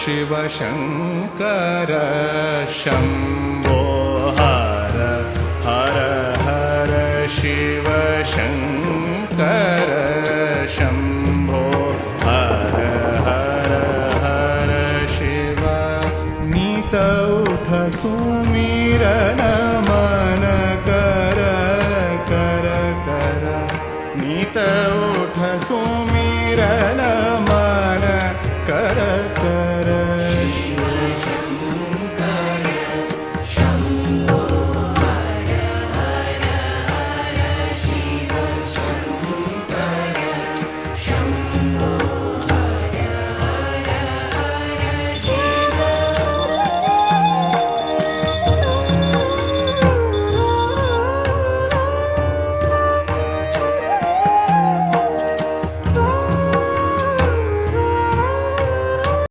शिव शङ्कर शम्भो हर हर हर शिव शङ्कर शम्भो हर हर हर शिव नीत उठ सुमिरन मन कर कर कर नीत उठ सुमिरन